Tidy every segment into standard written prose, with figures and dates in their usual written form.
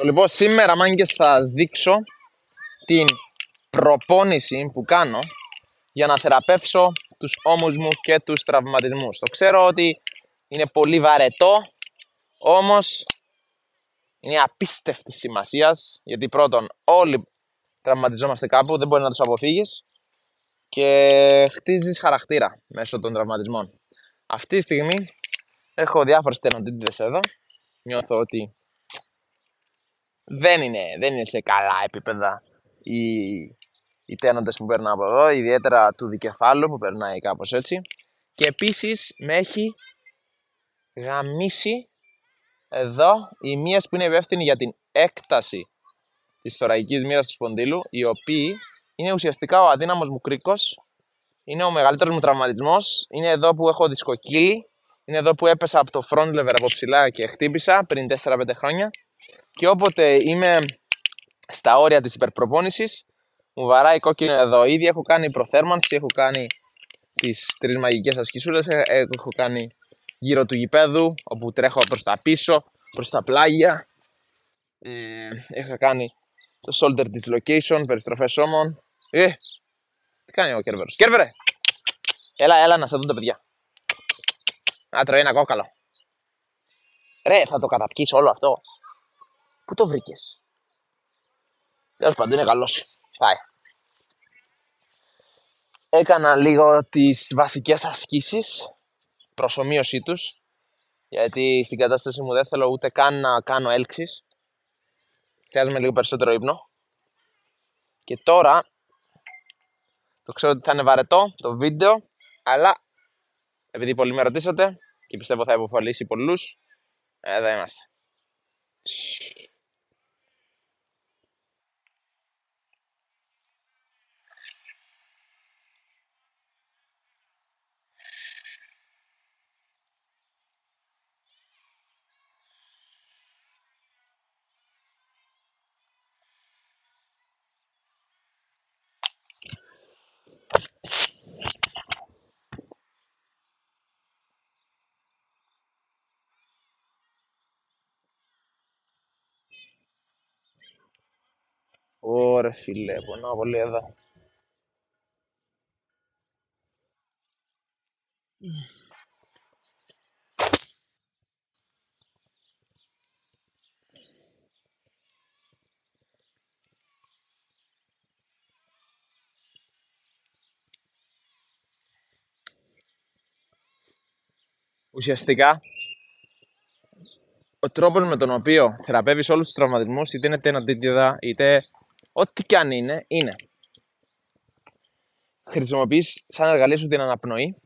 Λοιπόν, σήμερα μάγκες θα σας δείξω την προπόνηση που κάνω για να θεραπεύσω τους ώμους μου και τους τραυματισμούς. Το ξέρω ότι είναι πολύ βαρετό, όμως είναι απίστευτης σημασίας, γιατί πρώτον όλοι τραυματιζόμαστε κάπου, δεν μπορεί να τους αποφύγεις και χτίζεις χαρακτήρα μέσω των τραυματισμών. Αυτή τη στιγμή έχω διάφορες τενοντίτιδες εδώ, νιώθω ότι δεν είναι σε καλά επίπεδα οι τένοντες που περνάω από εδώ, ιδιαίτερα του δικεφάλου που περνάει κάπως έτσι. Και επίσης με έχει γαμίσει εδώ οι μύες που είναι υπεύθυνοι για την έκταση της θωρακικής μοίρας του σπονδύλου, οι οποίοι είναι ουσιαστικά ο αδύναμος μου κρίκος, είναι ο μεγαλύτερος μου τραυματισμός, είναι εδώ που έχω δισκοκύλι, είναι εδώ που έπεσα από το front lever από ψηλά και χτύπησα πριν 4-5 χρόνια. Και όποτε είμαι στα όρια της υπερπροπόνησης, μου βαράει κόκκινο εδώ. Ήδη έχω κάνει προθέρμανση, έχω κάνει τις 3 μαγικές ασκησούλες, έχω κάνει γύρω του γηπέδου, όπου τρέχω προς τα πίσω, προς τα πλάγια. Έχω κάνει το shoulder dislocation, περιστροφές ώμων. Τι κάνει ο Κέρβερος? Κέρβερε! Έλα να σε δουν τα παιδιά. Να τρώει ένα κόκαλο. Ρε, θα το καταπιείς όλο αυτό? Πού το βρήκες? Τέλος πάντων, είναι καλός. Πάει. Έκανα λίγο τις βασικές ασκήσεις, προσομοίωσή τους, γιατί στην κατάσταση μου δεν θέλω ούτε καν να κάνω έλξεις. Χρειάζομαι λίγο περισσότερο ύπνο. Και τώρα, το ξέρω ότι θα είναι βαρετό το βίντεο, αλλά επειδή πολλοί με ρωτήσατε και πιστεύω θα υποφαλήσει πολλούς, εδώ είμαστε. Ωρε φίλε, πονάω πολύ εδώ. Ουσιαστικά, ο τρόπος με τον οποίο θεραπεύεις όλους τους τραυματισμούς, είτε είναι τενοντίτιδα, είτε ό,τι κι αν είναι, χρησιμοποιείς σαν εργαλείο σου την αναπνοή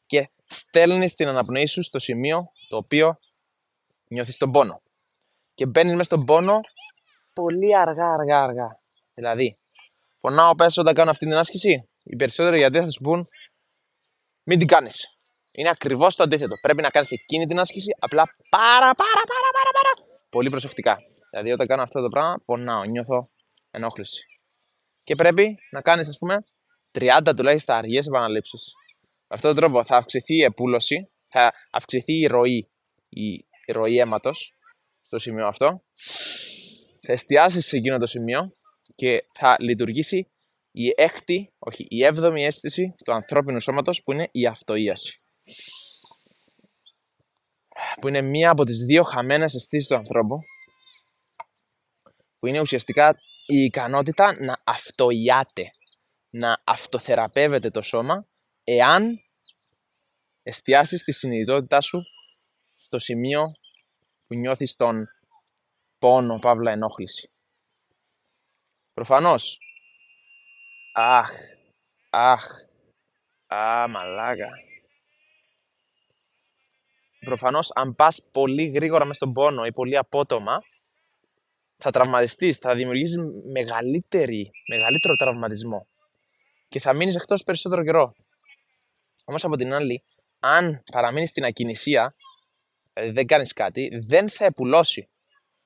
και στέλνεις την αναπνοή σου στο σημείο το οποίο νιώθεις τον πόνο. Και μπαίνεις μέσα στον πόνο πολύ αργά. Δηλαδή, πονάω πες όταν κάνω αυτή την άσκηση. Οι περισσότεροι γιατί θα σου πούν μην την κάνεις. Είναι ακριβώς το αντίθετο. Πρέπει να κάνεις εκείνη την άσκηση απλά πάρα πολύ προσεκτικά. Δηλαδή, όταν κάνω αυτό το πράγμα, πονάω, νιώθω ενόχληση. Και πρέπει να κάνεις, ας πούμε, 30 τουλάχιστον αργές επαναλήψεις. Με αυτόν τον τρόπο θα αυξηθεί η επούλωση, θα αυξηθεί η ροή αίματος στο σημείο αυτό, θα εστιάσεις σε εκείνο το σημείο και θα λειτουργήσει η έβδομη αίσθηση του ανθρώπινου σώματος, που είναι η αυτοίαση. Που είναι μία από τις 2 χαμένες αισθήσεις του ανθρώπου, που είναι ουσιαστικά η ικανότητα να αυτοιάται, να αυτοθεραπεύεται το σώμα, εάν εστιάσεις τη συνειδητότητά σου στο σημείο που νιώθεις τον πόνο, παύλα ενόχληση. Προφανώς, μαλάκα. Προφανώς, αν πας πολύ γρήγορα μες στον πόνο ή πολύ απότομα, θα τραυματιστείς, θα δημιουργήσεις μεγαλύτερο τραυματισμό και θα μείνεις εκτός περισσότερο καιρό. Όμως από την άλλη, αν παραμείνεις στην ακινησία, δηλαδή δεν κάνεις κάτι, δεν θα επουλώσει.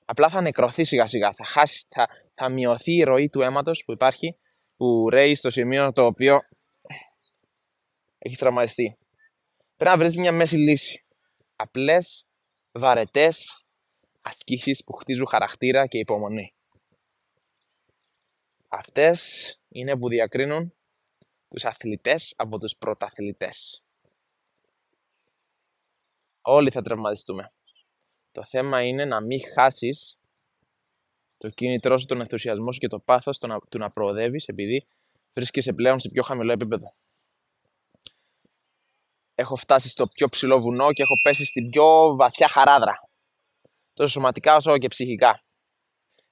Απλά θα νεκρωθεί σιγά σιγά, θα μειωθεί η ροή του αίματος που υπάρχει, που ρέει στο σημείο το οποίο έχεις τραυματιστεί. Πρέπει να βρεις μια μέση λύση. Απλές, βαρετές ασκήσεις που χτίζουν χαρακτήρα και υπομονή. Αυτές είναι που διακρίνουν τους αθλητές από τους πρωταθλητές. Όλοι θα τραυματιστούμε. Το θέμα είναι να μην χάσεις το κίνητρό σου, τον ενθουσιασμό σου και το πάθος του να προοδεύεις, επειδή βρίσκεσαι πλέον σε πιο χαμηλό επίπεδο. Έχω φτάσει στο πιο ψηλό βουνό και έχω πέσει στην πιο βαθιά χαράδρα. Τόσο σωματικά όσο και ψυχικά.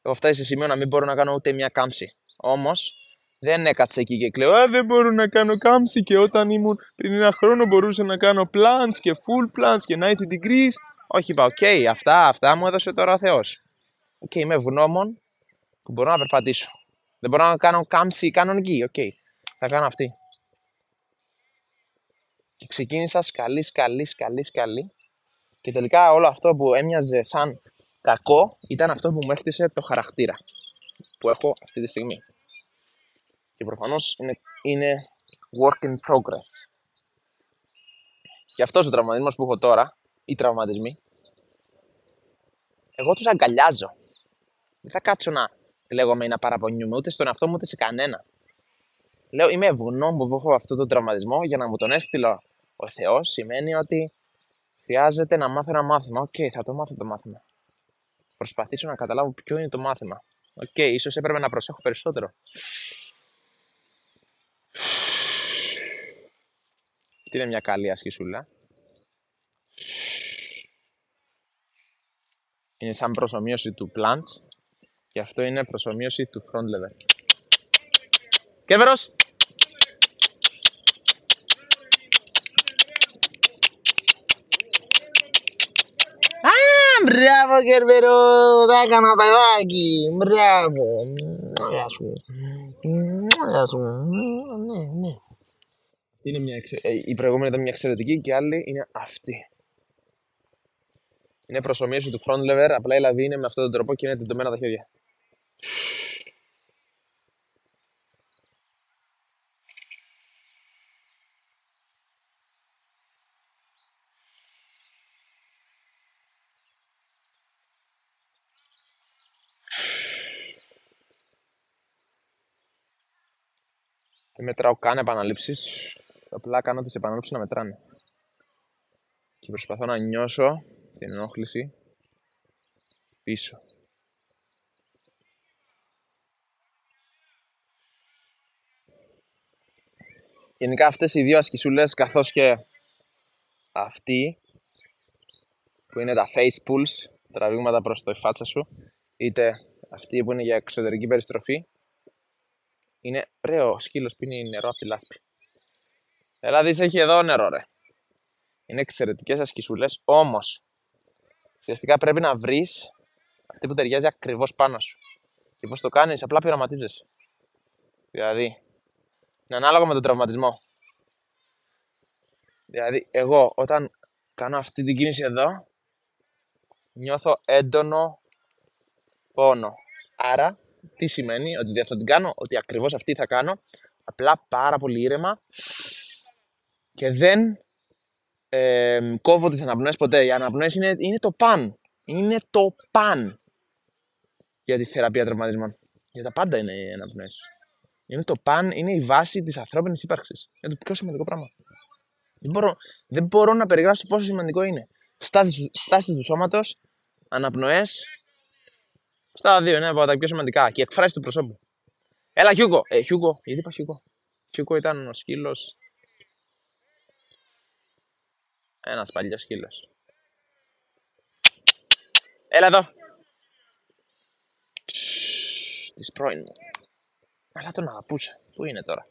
Έχω φτάσει σε σημείο να μην μπορώ να κάνω ούτε μια κάμψη. Όμως δεν έκατσα εκεί και κλαίω. Δεν μπορώ να κάνω κάμψη και όταν ήμουν πριν ένα χρόνο μπορούσα να κάνω plants και full plants και 90 degrees. Όχι, είπα, οκ, αυτά μου έδωσε τώρα ο Θεός. Οκ, είμαι ευγνώμων που μπορώ να περπατήσω. Δεν μπορώ να κάνω κάμψη κανονική. Οκ, θα κάνω αυτή. Και ξεκίνησα σκαλί. Και τελικά όλο αυτό που έμοιαζε σαν κακό ήταν αυτό που μου έκτισε το χαρακτήρα που έχω αυτή τη στιγμή. Και προφανώς είναι work in progress. Και αυτός ο τραυματισμός που έχω τώρα, οι τραυματισμοί, εγώ τους αγκαλιάζω. Δεν θα κάτσω να λέγομαι ή να παραπονιούμαι ούτε στον εαυτό μου ούτε σε κανένα. Λέω είμαι ευγνώμων που έχω αυτόν τον τραυματισμό για να μου τον έστειλε ο Θεός. Σημαίνει ότι χρειάζεται να μάθω ένα μάθημα. Οκ, θα το μάθω το μάθημα. Προσπαθήσω να καταλάβω ποιο είναι το μάθημα. Οκ, ίσως έπρεπε να προσέχω περισσότερο. Τι είναι μια καλή ασκησούλα. Είναι σαν προσομοίωση του plants και αυτό είναι προσομοίωση του front lever. Κέρβερος! Μπράβο Κέρβερος! Έκανα παιδάκι! Μπράβο! Γεια σου! Ναι. Η προηγούμενη ήταν μια εξαιρετική και η άλλη είναι αυτή. Είναι προσομοίωση του front lever, απλά η λαβή είναι με αυτόν τον τρόπο και είναι τεντωμένα τα χέρια. Δεν μετράω καν επαναλήψεις, απλά κάνω τις επαναλήψεις να μετράνε. Και προσπαθώ να νιώσω την ενόχληση πίσω. Γενικά αυτές οι δύο ασκησούλες, καθώς και αυτή που είναι τα face pulls, τραβήγματα προς το φάτσα σου, είτε αυτή που είναι για εξωτερική περιστροφή, είναι ρε ο σκύλος πίνει νερό από τη λάσπη. Έλα δεις, έχει εδώ νερό ρε. Είναι εξαιρετικές ασκησούλες, όμως ουσιαστικά πρέπει να βρεις αυτή που ταιριάζει ακριβώς πάνω σου. Και πώς το κάνεις, απλά πειραματίζεσαι. Δηλαδή, είναι ανάλογα με τον τραυματισμό. Δηλαδή, εγώ όταν κάνω αυτή την κίνηση εδώ, νιώθω έντονο πόνο. Άρα, τι σημαίνει, ότι θα την κάνω, ότι ακριβώς αυτή θα κάνω, απλά πάρα πολύ ήρεμα και δεν κόβω τις αναπνοές ποτέ. Οι αναπνοές είναι το παν. Είναι το παν για τη θεραπεία τραυματισμών. Για τα πάντα είναι οι αναπνοές. Είναι το παν, είναι η βάση της ανθρώπινης ύπαρξης. Είναι το πιο σημαντικό πράγμα. Δεν μπορώ να περιγράψω πόσο σημαντικό είναι. Στάση του σώματος, αναπνοές. Αυτά τα δύο είναι από τα πιο σημαντικά. Και εκφράσει του προσώπου. Έλα, Χιούγκο! Χιούγκο, γιατί είπα Χιούγκο. Χιούγκο ήταν ο σκύλος. Ένας παλιός σκύλος. Έλα εδώ! Της πρώην μου. Αλλά τον αγαπούσα. Πού είναι τώρα.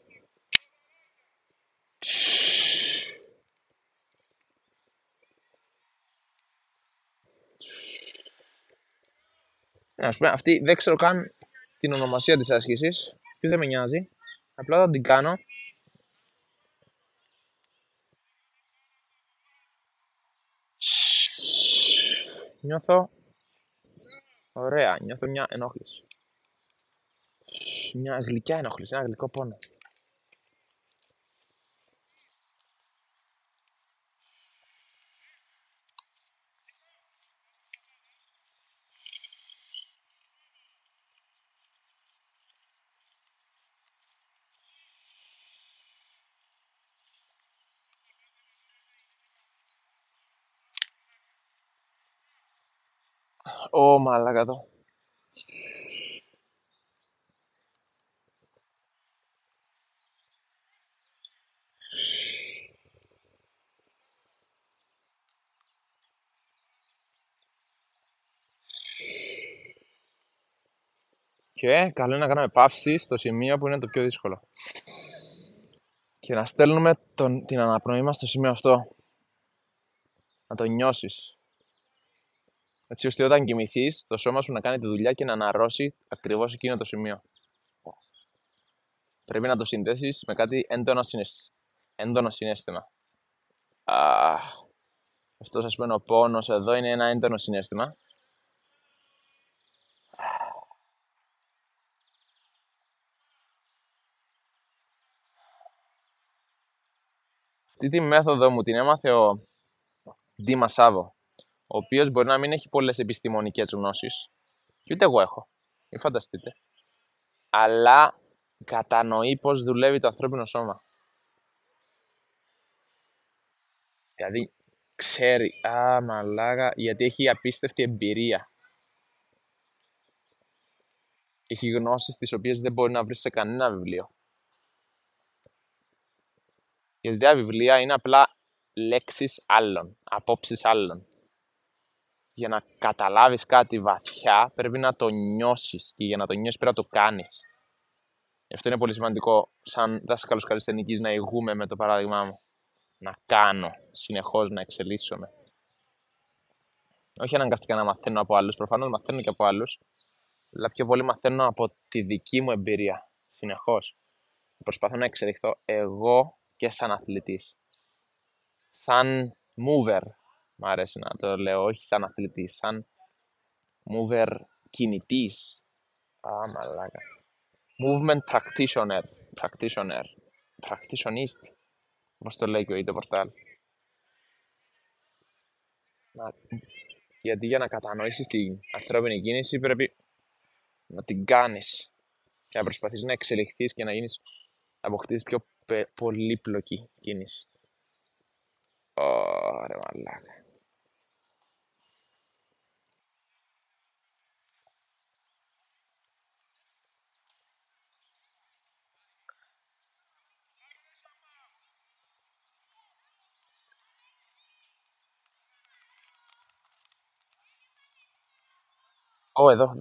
Ας πούμε, αυτή δεν ξέρω καν την ονομασία της άσκησης και δεν με νοιάζει. Απλά θα την κάνω. Νιώθω ωραία, νιώθω μια ενόχληση. Μια γλυκιά ενόχληση, ένα γλυκό πόνο. Ω, μαλάκα το. Και καλό είναι να κάνουμε παύση στο σημείο που είναι το πιο δύσκολο. Και να στέλνουμε την αναπνοή μας στο σημείο αυτό. Να το νιώσεις. Έτσι ώστε όταν κοιμηθείς, το σώμα σου να κάνει τη δουλειά και να αναρρώσει ακριβώς εκείνο το σημείο. Πρέπει να το συνδέσεις με κάτι έντονο συναίσθημα. Αυτός, ας πούμε, ο πόνος εδώ είναι ένα έντονο συναίσθημα. Αυτή τη μέθοδο μου την έμαθε ο Ντίμα Σάβο, ο οποίος μπορεί να μην έχει πολλές επιστημονικές γνώσεις, και ούτε εγώ έχω, μην φανταστείτε, αλλά κατανοεί πώς δουλεύει το ανθρώπινο σώμα. Δηλαδή, ξέρει, μαλάκα, γιατί έχει απίστευτη εμπειρία. Έχει γνώσεις τις οποίες δεν μπορεί να βρει σε κανένα βιβλίο. Γιατί τα βιβλία είναι απλά λέξεις άλλων, απόψεις άλλων. Για να καταλάβεις κάτι βαθιά πρέπει να το νιώσεις, και για να το νιώσεις πρέπει να το κάνεις. Γι' αυτό είναι πολύ σημαντικό σαν δάσκαλος καλλισθενικής να ηγούμε με το παράδειγμά μου. Να κάνω συνεχώς, να εξελίσσομαι. Όχι αναγκαστικά να μαθαίνω από άλλους, προφανώς μαθαίνω και από άλλους, αλλά πιο πολύ μαθαίνω από τη δική μου εμπειρία, συνεχώς. Προσπαθώ να εξελιχθώ εγώ και σαν αθλητής. Σαν mover, μ' αρέσει να το λέω, όχι σαν αθλητής, σαν mover κινητής. Μαλάκα. Movement practitionist, όπως το λέει και ο ίδιο πορτάλ. Γιατί για να κατανοήσεις την ανθρώπινη κίνηση πρέπει να την κάνεις και να προσπαθείς να εξελιχθείς και να αποκτήσεις πιο πολύπλοκη κίνηση. Ωραία, μαλάκα. Εδώ.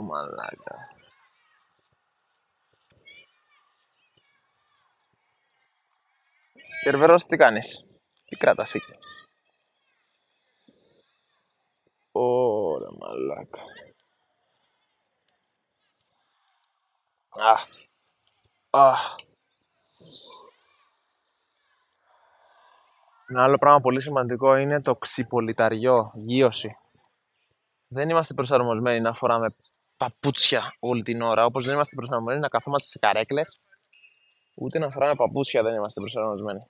Μαλάκα. Κερβερός, τι κάνεις? Τι κράτας εκεί? Ωραία, μαλάκα. Ένα άλλο πράγμα πολύ σημαντικό είναι το ξυπολιταριό, γύρωση. Δεν είμαστε προσαρμοσμένοι να φοράμε παπούτσια όλη την ώρα, όπως δεν είμαστε προσαρμοσμένοι να καθόμαστε σε καρέκλες, ούτε να φοράμε παπούτσια δεν είμαστε προσαρμοσμένοι.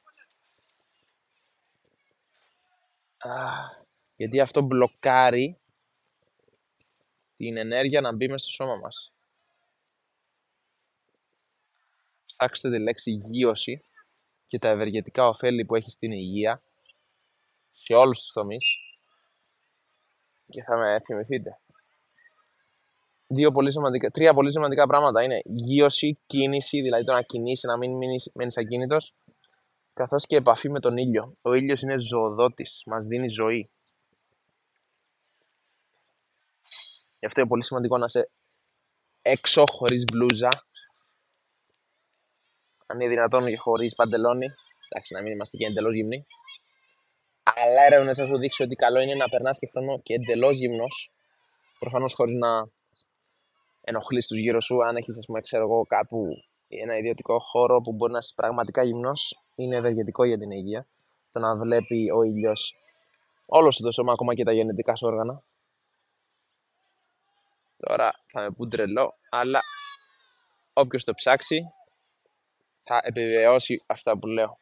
Γιατί αυτό μπλοκάρει την ενέργεια να μπει μέσα στο σώμα μας. Ψάξτε τη λέξη γύρωση και τα ευεργετικά ωφέλη που έχει στην υγεία σε όλους τους τομείς και θα με θυμηθείτε. Τρία πολύ σημαντικά πράγματα είναι γύρωση, κίνηση, δηλαδή το να κινήσει, να μην μένεις ακίνητος, καθώς και επαφή με τον ήλιο. Ο ήλιος είναι ζωοδότης, μας δίνει ζωή. Γι' αυτό είναι πολύ σημαντικό να είσαι έξω χωρίς μπλούζα, αν είναι δυνατόν και χωρίς παντελόνι. Εντάξει, να μην είμαστε και εντελώς γυμνοί. Αλλά έρευνες έχουν δείξει ότι καλό είναι να περνάς και χρόνο και εντελώς γυμνός. Προφανώς χωρίς να ενοχλείς τους γύρω σου. Αν έχεις, ας πούμε, ξέρω εγώ, κάπου ένα ιδιωτικό χώρο που μπορεί να είσαι πραγματικά γυμνός, είναι ευεργετικό για την υγεία. Το να βλέπει ο ήλιος όλο σου το σώμα, ακόμα και τα γενετικά σου όργανα. Τώρα θα με πούν τρελό, αλλά όποιος το ψάξει θα επιβεβαιώσει αυτά που λέω.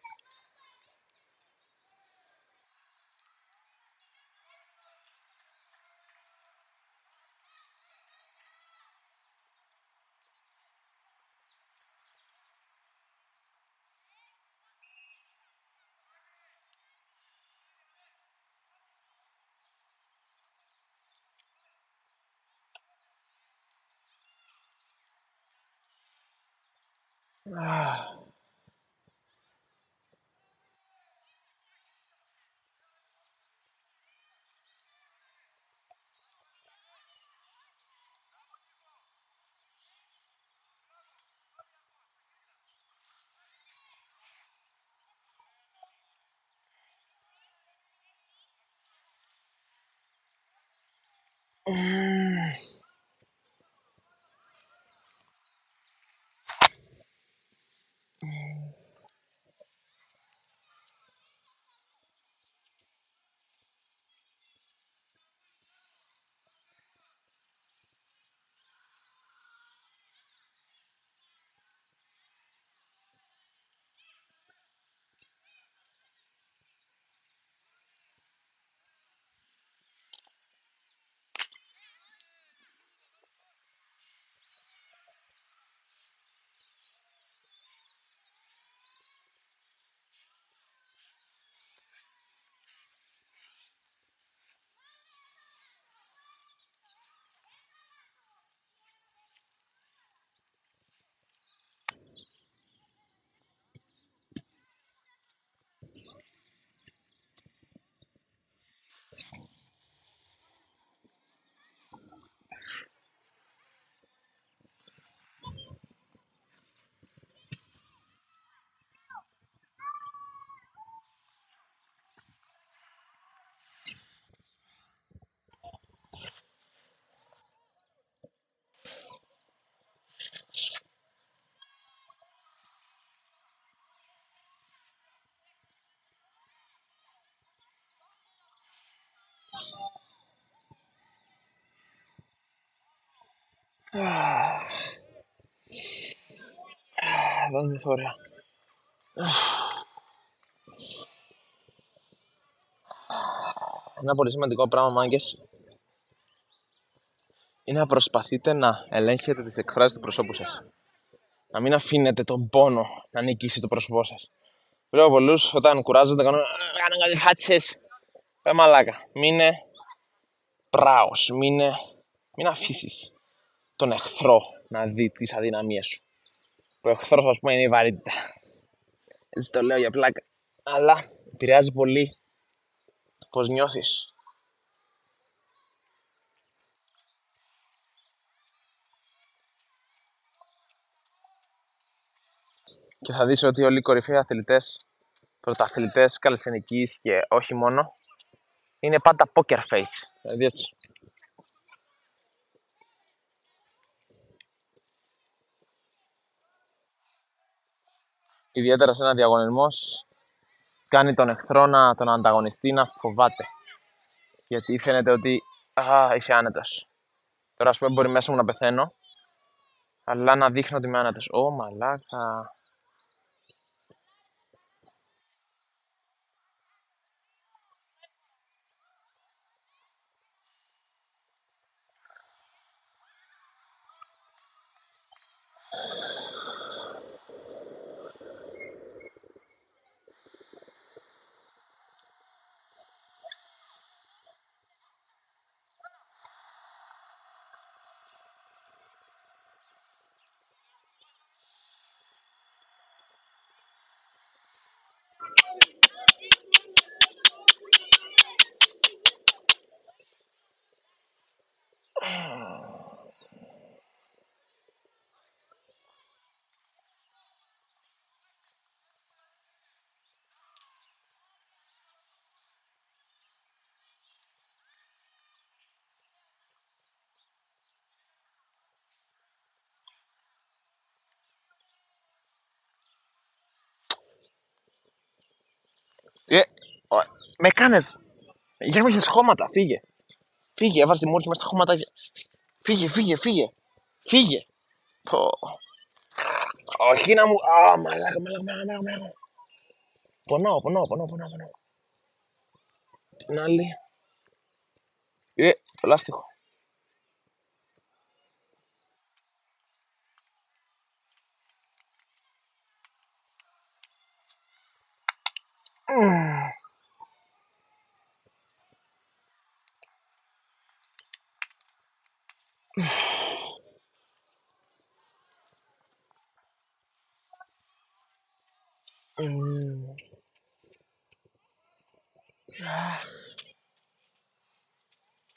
Δεν είναι ωραία. Ένα πολύ σημαντικό πράγμα, μάγκες, είναι να προσπαθείτε να ελέγχετε τις εκφράσεις του προσώπου σας. Να μην αφήνετε τον πόνο να νικήσει το πρόσωπό σας. Βλέπω πολλούς όταν κουράζονται κάνουν κάτι φάτσες. Μαλάκα, μείνε πράος, μην αφήσεις τον εχθρό να δει τις αδυναμίες σου. Ο εχθρός, ας πούμε, είναι η βαρύτητα. Έτσι το λέω για πλάκα. Αλλά επηρεάζει πολύ πώς νιώθεις. Και θα δεις ότι όλοι οι κορυφαίοι αθλητές, πρωταθλητές καλλισθενικής και όχι μόνο, είναι πάντα poker face. Δηλαδή έτσι. Ιδιαίτερα σε ένα διαγωνισμό, κάνει τον εχθρό τον ανταγωνιστή να φοβάται. Γιατί φαίνεται ότι είσαι άνετος. Τώρα, ας πούμε, μπορεί μέσα μου να πεθαίνω, αλλά να δείχνω ότι είμαι άνετος. Ω, μαλάκα. Με κάνες. Για με χώματα, φύγε. Φύγε, έβαλε τη μούρη μέσα στα χώματα. Φύγε, φύγε, φύγε. Φύγε. Πω. Όχι να μου. Μαλάκα, μαλάκα. Πονάω. Την άλλη. Το λάστιχο.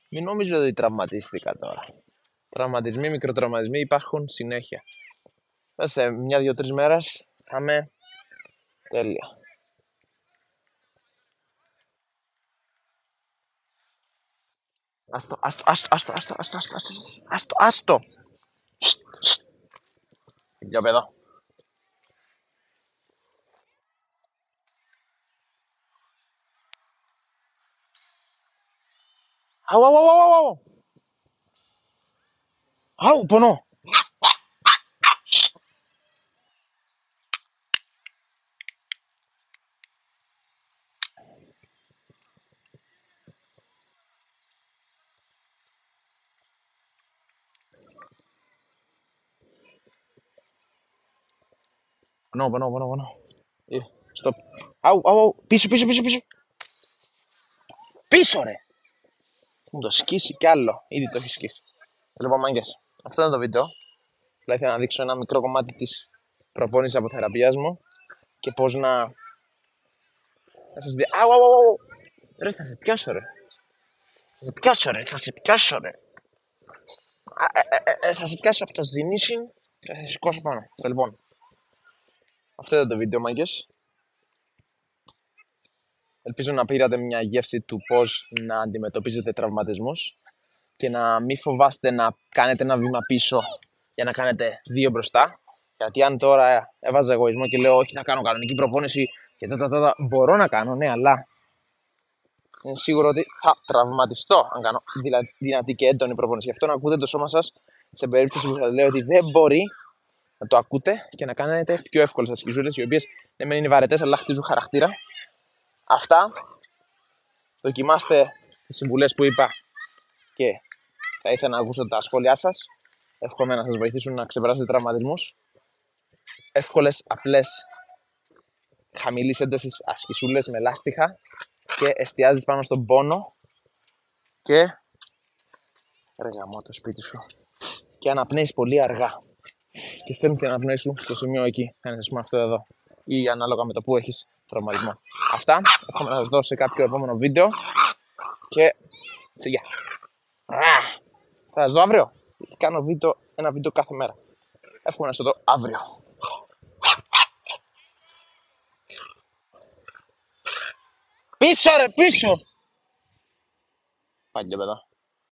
Μην νομίζω ότι τραυματίστηκα τώρα. Τραυματισμοί, μικροτραυματισμοί υπάρχουν συνέχεια. Μέσα σε 1-2-3 μέρες θα είμαι τέλεια. Άστο. Για παιδό. Αου, πονώ. Πονώ. Stop. Αου. Πίσω. Πίσω, ρε. Μου το σκίσει κι άλλο. Ήδη το έχει σκίσει. Λοιπόν, μάγκες, αυτό είναι το βίντεο. Απλά ήθελα να δείξω ένα μικρό κομμάτι της προπόνησης από θεραπείας μου και πώς να σας δει. Αου. Ρε, θα σε πιάσω, ρε. Θα σε πιάσω από το ζημίσιν και θα σε σηκώσω πάνω. Λοιπόν, αυτό ήταν το βίντεο, μάγκες. Ελπίζω να πήρατε μια γεύση του πώς να αντιμετωπίζετε τραυματισμούς και να μην φοβάστε να κάνετε ένα βήμα πίσω για να κάνετε 2 μπροστά. Γιατί αν τώρα έβαζα εγωισμό και λέω όχι, θα κάνω κανονική προπόνηση και μπορώ να κάνω, ναι, αλλά είναι σίγουρο ότι θα τραυματιστώ αν κάνω δυνατή και έντονη προπόνηση. Γι' αυτό να ακούτε το σώμα σας σε περίπτωση που σας λέω ότι δεν μπορεί, να το ακούτε και να κάνετε πιο εύκολες ασκησούλες, οι οποίες δεν είναι βαρετές αλλά χτίζουν χαρακτήρα. Αυτά. Δοκιμάστε τις συμβουλές που είπα και θα ήθελα να ακούσω τα σχόλιά σας. Εύχομαι να σας βοηθήσουν να ξεπεράσετε τραυματισμούς. Εύκολες, απλές, χαμηλής έντασης ασκησούλες με λάστιχα και εστιάζεις πάνω στον πόνο και ρε γαμώ το σπίτι σου και αναπνέεις πολύ αργά και στέλνεις την αναπνοή σου στο σημείο εκεί, ας πούμε αυτό εδώ ή ανάλογα με το που έχεις τραυματισμό. Αυτά, εύχομαι να σας δω σε κάποιο επόμενο βίντεο και σε γεια. Θα σας δω αύριο. Κάνω ένα βίντεο κάθε μέρα. Εύχομαι να σας δω αύριο. Πίσω ρε, πίσω! Πάλι παιδά.